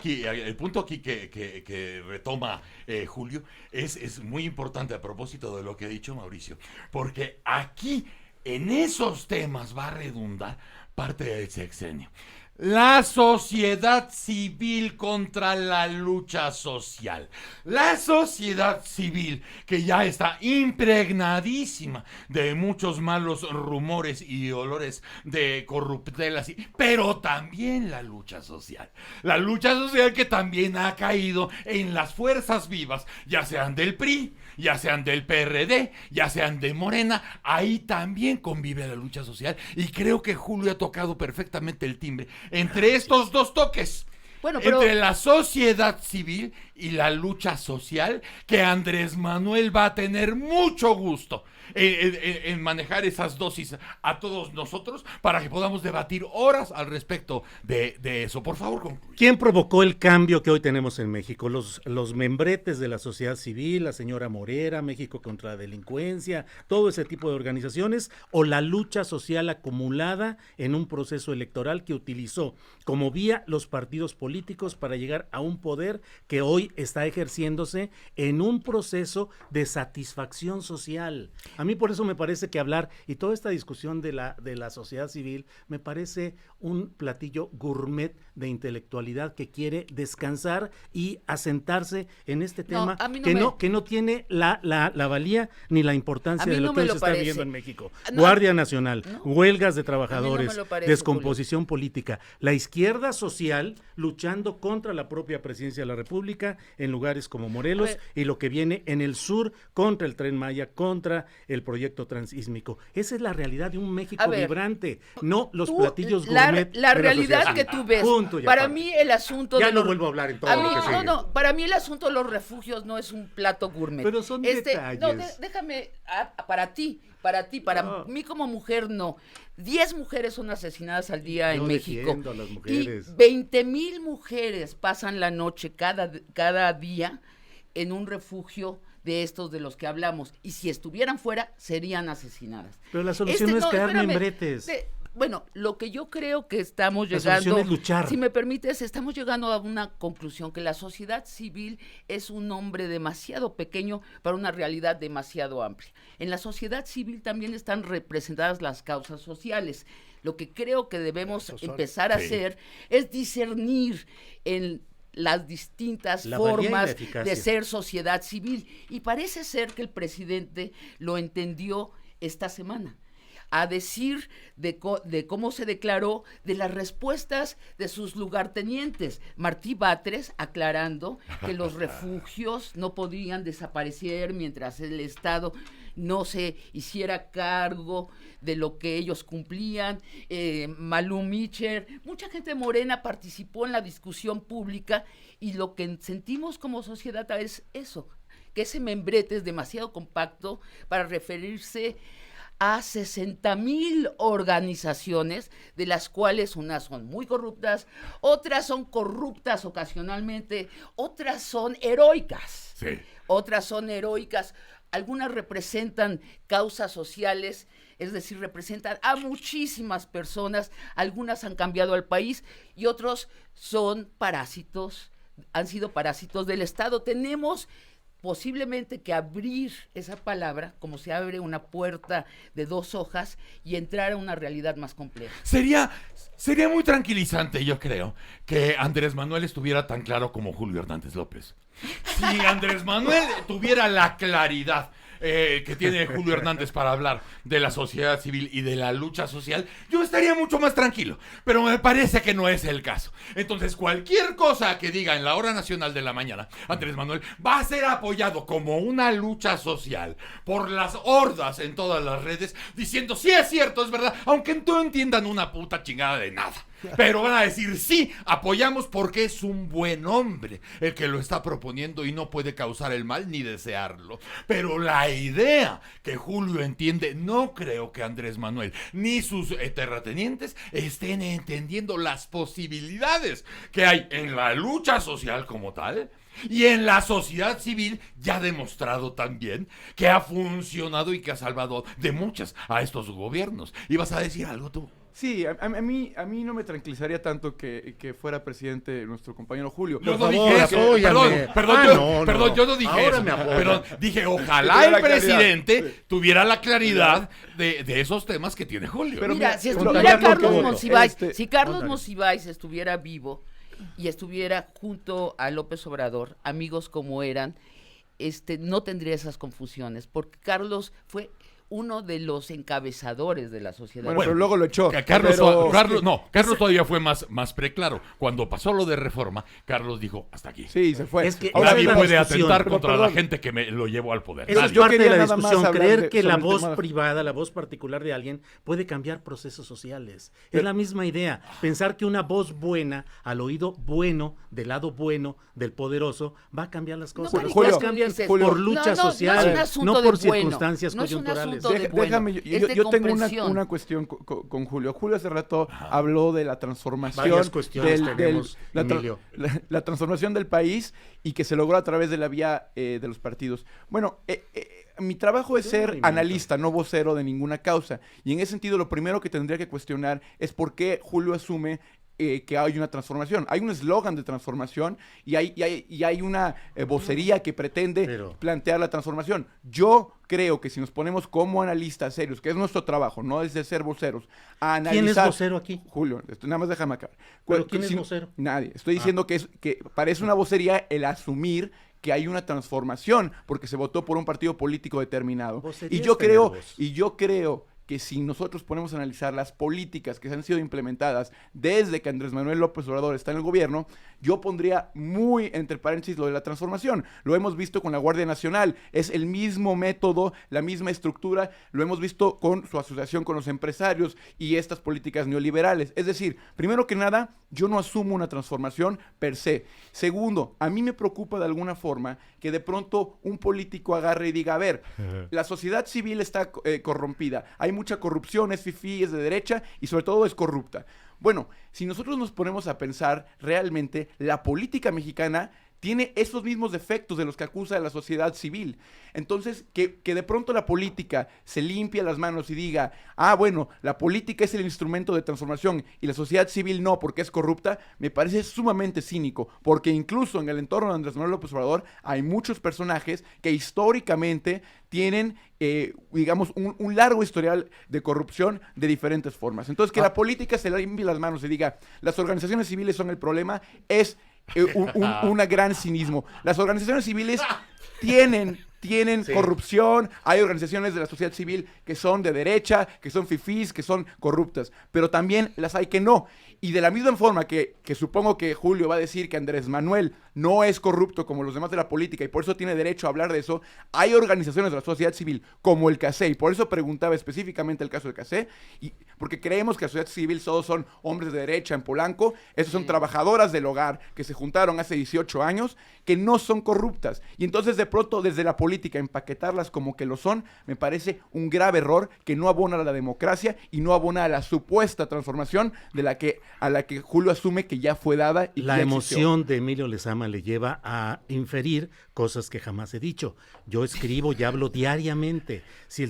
aquí que retoma Julio es muy importante a propósito de lo que ha dicho Mauricio, porque aquí en esos temas va a redundar parte del sexenio. La sociedad civil contra la lucha social. La sociedad civil que ya está impregnadísima de muchos malos rumores y olores de corruptelas, pero también la lucha social. La lucha social que también ha caído en las fuerzas vivas, ya sean del PRI, ya sean del PRD, ya sean de Morena, ahí también convive la lucha social y creo que Julio ha tocado perfectamente el timbre entre estos dos toques. Bueno, pero entre la sociedad civil y la lucha social, que Andrés Manuel va a tener mucho gusto en manejar esas dosis a todos nosotros para que podamos debatir horas al respecto de eso. Por favor, concluye. ¿Quién provocó el cambio que hoy tenemos en México? Los membretes de la sociedad civil, la señora Morera, México contra la delincuencia, todo ese tipo de organizaciones, o la lucha social acumulada en un proceso electoral que utilizó como vía los partidos políticos para llegar a un poder que hoy está ejerciéndose en un proceso de satisfacción social. A mí por eso me parece que hablar y toda esta discusión de la sociedad civil me parece un platillo gourmet de intelectualidad que quiere descansar y asentarse en este tema que no tiene la valía ni la importancia de lo que hoy se está viviendo en México. Guardia Nacional, huelgas de trabajadores, descomposición política, la izquierda social luchando contra la propia presidencia de la República en lugares como Morelos y lo que viene en el sur contra el Tren Maya, contra el proyecto transísmico. Esa es la realidad de un México vibrante, no los platillos gourmet. La realidad que tú ves. Para mí el asunto ya no vuelvo a hablar en todo lo que sigue. No, para mí el asunto de los refugios no es un plato gourmet. Pero son detalles. No, déjame, para mí como mujer no. 10 mujeres son asesinadas al día en México. A las mujeres. Y 20,000 mujeres pasan la noche cada día en un refugio de estos de los que hablamos, y si estuvieran fuera, serían asesinadas. Pero la solución no es crear membretes. Bueno, lo que yo creo que estamos llegando... La solución es luchar. Si me permites, estamos llegando a una conclusión, que la sociedad civil es un nombre demasiado pequeño para una realidad demasiado amplia. En la sociedad civil también están representadas las causas sociales. Lo que creo que debemos empezar a hacer es discernir en las distintas formas de ser sociedad civil. Y parece ser que el presidente lo entendió esta semana, a decir de cómo se declaró de las respuestas de sus lugartenientes. Martí Batres aclarando que los refugios no podían desaparecer mientras el Estado no se hiciera cargo de lo que ellos cumplían. Malú Micher, mucha gente morena participó en la discusión pública, y lo que sentimos como sociedad es eso, que ese membrete es demasiado compacto para referirse a 60,000 organizaciones, de las cuales unas son muy corruptas, otras son corruptas ocasionalmente, otras son heroicas. Sí. Otras son heroicas, algunas representan causas sociales, es decir, representan a muchísimas personas, algunas han cambiado al país y otros son parásitos, han sido parásitos del Estado. Tenemos posiblemente que abrir esa palabra como se abre una puerta de 2 hojas y entrar a una realidad más compleja. Sería muy tranquilizante, yo creo, que Andrés Manuel estuviera tan claro como Julio Hernández López. Si Andrés Manuel tuviera la claridad que tiene Julio Hernández para hablar de la sociedad civil y de la lucha social, yo estaría mucho más tranquilo, pero me parece que no es el caso. Entonces, cualquier cosa que diga en la hora nacional de la mañana, Andrés Manuel va a ser apoyado como una lucha social por las hordas en todas las redes, diciendo, sí es cierto, es verdad, aunque no entiendan una puta chingada de nada. Pero van a decir, sí, apoyamos porque es un buen hombre el que lo está proponiendo y no puede causar el mal ni desearlo. Pero la idea que Julio entiende, no creo que Andrés Manuel ni sus terratenientes estén entendiendo las posibilidades que hay en la lucha social como tal. Y en la sociedad civil ya ha demostrado también que ha funcionado y que ha salvado de muchas a estos gobiernos. ¿Ibas a decir algo tú? Sí, a mí no me tranquilizaría tanto que fuera presidente nuestro compañero Julio. Yo no dije eso. Perdón, yo no dije eso. Perdón, dije, ojalá el presidente tuviera la claridad de esos temas que tiene Julio. Pero mira, si estuviera Carlos Monsiváis, si Carlos Monsiváis estuviera vivo y estuviera junto a López Obrador, amigos como eran, no tendría esas confusiones, porque Carlos fue uno de los encabezadores de la sociedad. Bueno, pero luego lo echó. Carlos pero- todavía fue más preclaro. Cuando pasó lo de Reforma, Carlos dijo, hasta aquí. Sí, se fue. Es que Ahora Nadie esa es la puede discusión. atentar Pero, contra perdón. la gente que me lo llevó al poder. Eso es Nadie. Yo parte de quería la nada más discusión, hablar creer que sobre la el voz tema. privada, la voz particular de alguien puede cambiar procesos sociales. Es la misma idea. Pensar que una voz buena, al oído bueno, del lado bueno del poderoso, va a cambiar las cosas. Julio, Las cosas Julio, cambian Julio. por lucha No, no, social, no es un no, asunto por de bueno, circunstancias no es un coyunturales. asunto de bueno, Déjame, es de yo tengo comprensión. una cuestión con Julio. Julio hace rato habló de la transformación Varias cuestiones tenemos, Emilio. la transformación del país y que se logró a través de la vía de los partidos. Bueno, mi trabajo es Es un ser movimiento. analista, no vocero de ninguna causa. Y en ese sentido, lo primero que tendría que cuestionar es por qué Julio asume que hay una transformación. Hay un eslogan de transformación y hay una vocería que pretende Pero- plantear la transformación. Yo creo que si nos ponemos como analistas serios, que es nuestro trabajo, no es de ser voceros, a analizar... ¿Quién es vocero aquí? Julio, nada más déjame acabar. ¿Pero quién es vocero? Nadie. Estoy diciendo que parece una vocería el asumir que hay una transformación porque se votó por un partido político determinado. Vocería Y yo es tener creo, voz. que si nosotros ponemos a analizar las políticas que se han sido implementadas desde que Andrés Manuel López Obrador está en el gobierno, yo pondría muy entre paréntesis lo de la transformación. Lo hemos visto con la Guardia Nacional, es el mismo método, la misma estructura, lo hemos visto con su asociación con los empresarios y estas políticas neoliberales. Es decir, primero que nada, yo no asumo una transformación per se. Segundo, a mí me preocupa de alguna forma que de pronto un político agarre y diga, a ver, la sociedad civil está corrompida, hay mucha corrupción, es fifí, es de derecha y sobre todo es corrupta. Bueno, si nosotros nos ponemos a pensar realmente, la política mexicana tiene esos mismos defectos de los que acusa la sociedad civil. Entonces, que de pronto la política se limpie las manos y diga, bueno, la política es el instrumento de transformación y la sociedad civil no porque es corrupta, me parece sumamente cínico, porque incluso en el entorno de Andrés Manuel López Obrador hay muchos personajes que históricamente tienen, digamos, un largo historial de corrupción de diferentes formas. Entonces, que la política se limpie las manos y diga, las organizaciones civiles son el problema, es una gran cinismo. Las organizaciones civiles tienen corrupción, hay organizaciones de la sociedad civil que son de derecha, que son fifís, que son corruptas, pero también las hay que no. Y de la misma forma que supongo que Julio va a decir que Andrés Manuel no es corrupto como los demás de la política y por eso tiene derecho a hablar de eso, hay organizaciones de la sociedad civil como el CACE, y por eso preguntaba específicamente el caso del CACE, y porque creemos que la sociedad civil todos son hombres de derecha en Polanco, esos son trabajadoras del hogar que se juntaron hace 18 años, que no son corruptas. Y entonces de pronto desde la política empaquetarlas como que lo son, me parece un grave error que no abona a la democracia y no abona a la supuesta transformación a la que Julio asume que ya fue dada y La que ya emoción de Emilio Lezama le lleva a inferir cosas que jamás he dicho. Yo escribo y hablo diariamente. Si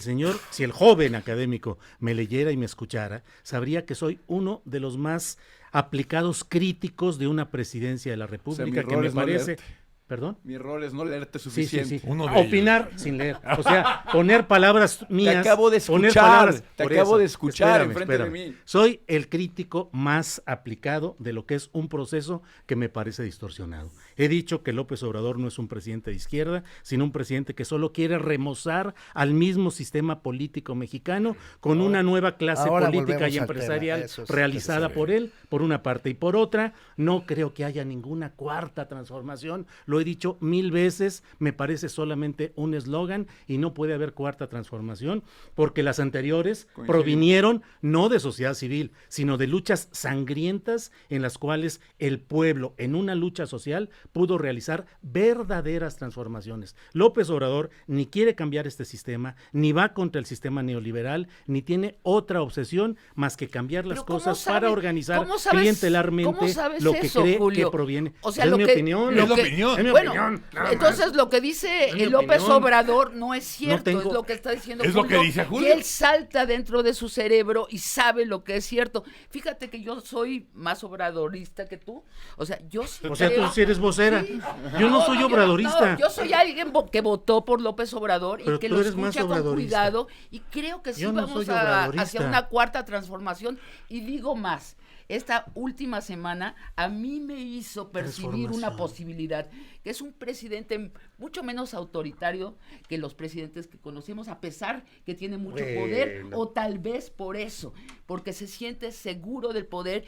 el joven académico me leyera y me escuchara, sabría que soy uno de los más aplicados críticos de una presidencia de la República, mi que error me es no parece... leerte. ¿Perdón? Mi error es no leerte Sí, suficiente. Uno de Opinar sin leer. O sea, poner palabras mías. Te acabo de poner escuchar, palabras- te por acabo eso. de escuchar Espérame, enfrente de espérame. mí. Soy el crítico más aplicado de lo que es un proceso que me parece distorsionado. He dicho que López Obrador no es un presidente de izquierda, sino un presidente que solo quiere remozar al mismo sistema político mexicano con una nueva clase Ahora política volvemos y al tema, empresarial eso es realizada interesante. por él, por una parte, y por otra, no creo que haya ninguna cuarta transformación. Lo he dicho 1000 veces, me parece solamente un eslogan y no puede haber cuarta transformación porque las anteriores Coincido. provinieron no de sociedad civil, sino de luchas sangrientas en las cuales el pueblo, en una lucha social, pudo realizar verdaderas transformaciones. López Obrador ni quiere cambiar este sistema, ni va contra el sistema neoliberal, ni tiene otra obsesión más que cambiar las Pero ¿cómo cosas sabe- para organizar cómo sabes- clientelarmente cómo sabes lo que eso, cree Julio? que proviene. O sea, Es lo mi que- opinión. lo Es la que- opinión. Es mi Bueno, opinión, nada entonces más. lo que dice Es mi López opinión. Obrador no es cierto, tengo- es lo que está diciendo Es lo Julio. que dice Julio. Y él salta dentro de su cerebro y sabe lo que es cierto. Fíjate que yo soy más obradorista que tú. O sea, yo sí O sea, tú creo- sí eres vocera. Sí. Yo no soy obradorista. no, yo soy alguien que votó por López Obrador Pero y que tú lo eres más escucha con obradorista. cuidado. Y creo que sí Yo no vamos soy obradorista. hacia una cuarta transformación. Y digo más. Esta última semana a mí me hizo percibir una Transformación. posibilidad que es un presidente mucho menos autoritario que los presidentes que conocemos, a pesar que tiene mucho poder, o tal vez por eso, porque se siente seguro del poder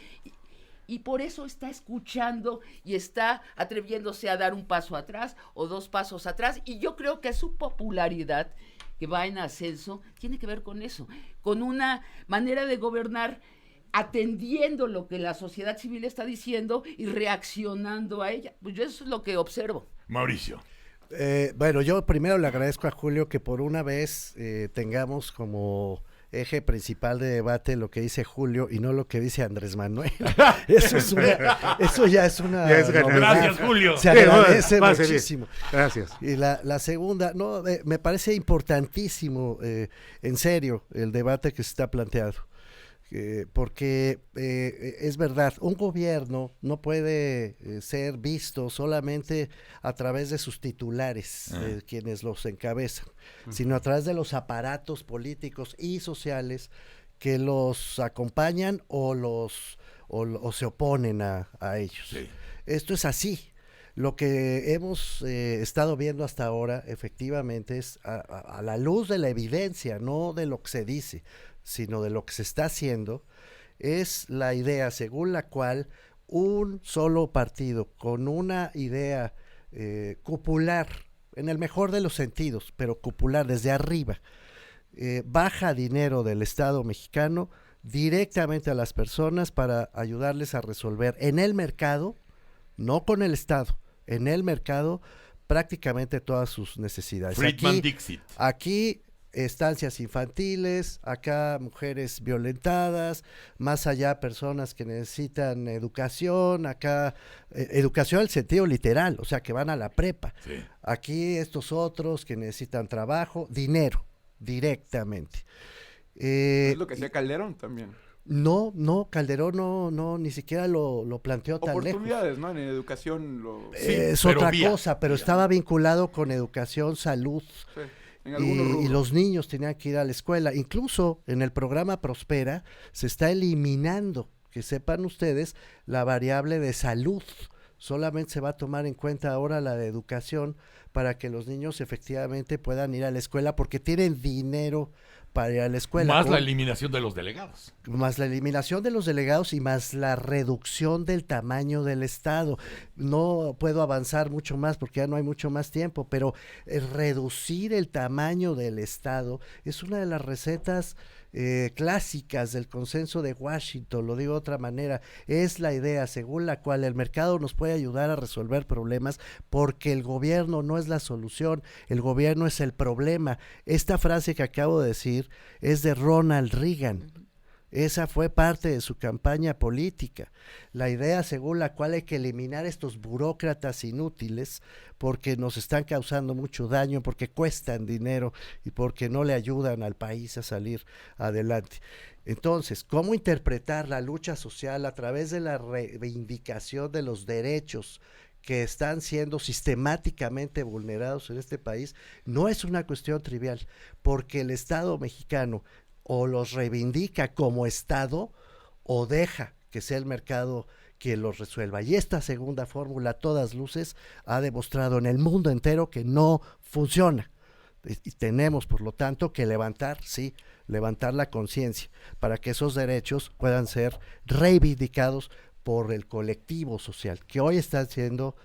y por eso está escuchando y está atreviéndose a dar un paso atrás o 2 pasos atrás, y yo creo que su popularidad, que va en ascenso, tiene que ver con eso, con una manera de gobernar atendiendo lo que la sociedad civil está diciendo y reaccionando a ella. Pues yo eso es lo que observo. Mauricio. Bueno, yo primero le agradezco a Julio que por una vez tengamos como eje principal de debate lo que dice Julio y no lo que dice Andrés Manuel. Eso ya es una novedad. Gracias, Julio. Se agradece muchísimo. Gracias. Y la segunda, no, me parece importantísimo, en serio, el debate que se está planteando. Porque es verdad, un gobierno no puede ser visto solamente a través de sus titulares, quienes los encabezan, sino a través de los aparatos políticos y sociales que los acompañan o se oponen a ellos. Sí. Esto es así. Lo que hemos estado viendo hasta ahora, efectivamente, es a la luz de la evidencia, no de lo que se dice, sino de lo que se está haciendo, es la idea según la cual un solo partido con una idea cupular, en el mejor de los sentidos, pero cupular desde arriba, baja dinero del Estado mexicano directamente a las personas para ayudarles a resolver en el mercado, no con el Estado, en el mercado prácticamente todas sus necesidades. Friedman Dixit. Aquí estancias infantiles, acá mujeres violentadas, más allá personas que necesitan educación, acá educación en el sentido literal, o sea que van a la prepa. Sí. Aquí estos otros que necesitan trabajo, dinero, directamente. Es lo que hacía Calderón también. No, Calderón no, ni siquiera lo planteó tan lejos. Oportunidades, ¿no? En educación es otra cosa, pero estaba vinculado con educación, salud. Sí. Y los niños tenían que ir a la escuela. Incluso en el programa Prospera se está eliminando, que sepan ustedes, la variable de salud. Solamente se va a tomar en cuenta ahora la de educación para que los niños efectivamente puedan ir a la escuela porque tienen dinero para ir a la escuela. Más la eliminación de los delegados. Más la eliminación de los delegados y más la reducción del tamaño del Estado. No puedo avanzar mucho más porque ya no hay mucho más tiempo, pero reducir el tamaño del Estado es una de las recetas clásicas del consenso de Washington, lo digo de otra manera, es la idea según la cual el mercado nos puede ayudar a resolver problemas porque el gobierno no es la solución, el gobierno es el problema. Esta frase que acabo de decir es de Ronald Reagan. Esa fue parte de su campaña política, la idea según la cual hay que eliminar estos burócratas inútiles porque nos están causando mucho daño, porque cuestan dinero y porque no le ayudan al país a salir adelante. Entonces, ¿cómo interpretar la lucha social a través de la reivindicación de los derechos que están siendo sistemáticamente vulnerados en este país? No es una cuestión trivial, porque el Estado mexicano o los reivindica como Estado o deja que sea el mercado quien los resuelva. Y esta segunda fórmula, a todas luces, ha demostrado en el mundo entero que no funciona. Y tenemos, por lo tanto, que levantar la conciencia para que esos derechos puedan ser reivindicados por el colectivo social, que hoy están siendo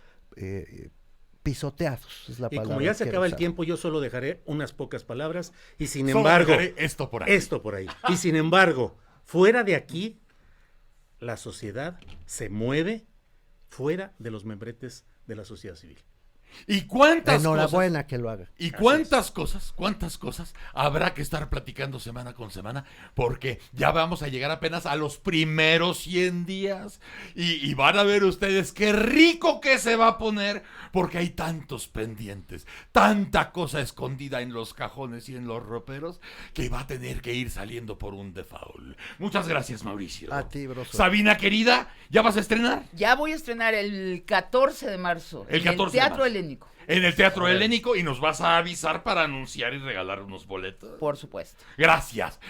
pisoteados, es la palabra. Y como ya se acaba el tiempo, yo solo dejaré unas pocas palabras y sin embargo, esto por ahí. Y sin embargo, fuera de aquí, la sociedad se mueve fuera de los membretes de la sociedad civil. ¿Y cuántas Enhorabuena cosas, que lo haga. ¿Y cuántas cosas habrá que estar platicando semana con semana? Porque ya vamos a llegar apenas a los primeros 100 días y van a ver ustedes qué rico que se va a poner porque hay tantos pendientes, tanta cosa escondida en los cajones y en los roperos que va a tener que ir saliendo por un default. Muchas gracias, Mauricio. A ti, broso. Sabina querida, ¿ya vas a estrenar? Ya voy a estrenar el 14 de marzo. El 14 Teatro de marzo. Helénico. En el Teatro Helénico, y nos vas a avisar para anunciar y regalar unos boletos. Por supuesto. Gracias.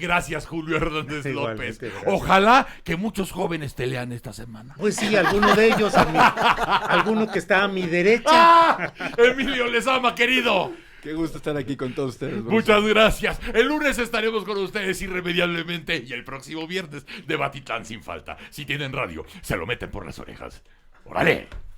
Gracias, Julio Hernández López. Igualmente, gracias. Ojalá que muchos jóvenes te lean esta semana. Pues sí, alguno de ellos, alguno que está a mi derecha. ¡Ah! Emilio Lezama, querido. Qué gusto estar aquí con todos ustedes. Muchas gracias. El lunes estaremos con ustedes irremediablemente y el próximo viernes de Batitlán sin falta. Si tienen radio, se lo meten por las orejas. ¡Órale!